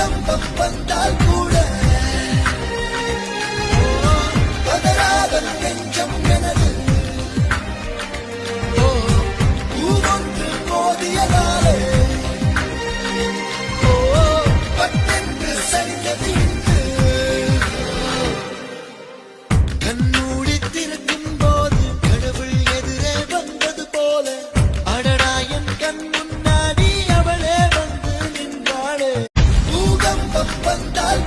பூகம்பம் வந்தால் கூட பதறாத நெஞ்சம் எனது. பூவொன்று மோதியதாலே பட்டென்று சரிந்தது இன்று. கண்ணூடி திறக்கும் போது கடவுள் எதிரே வந்தது போல அடடா என் கண் முன்னாடி அவளே வந்து நின்றாளே. பூகம்பம் வந்தால்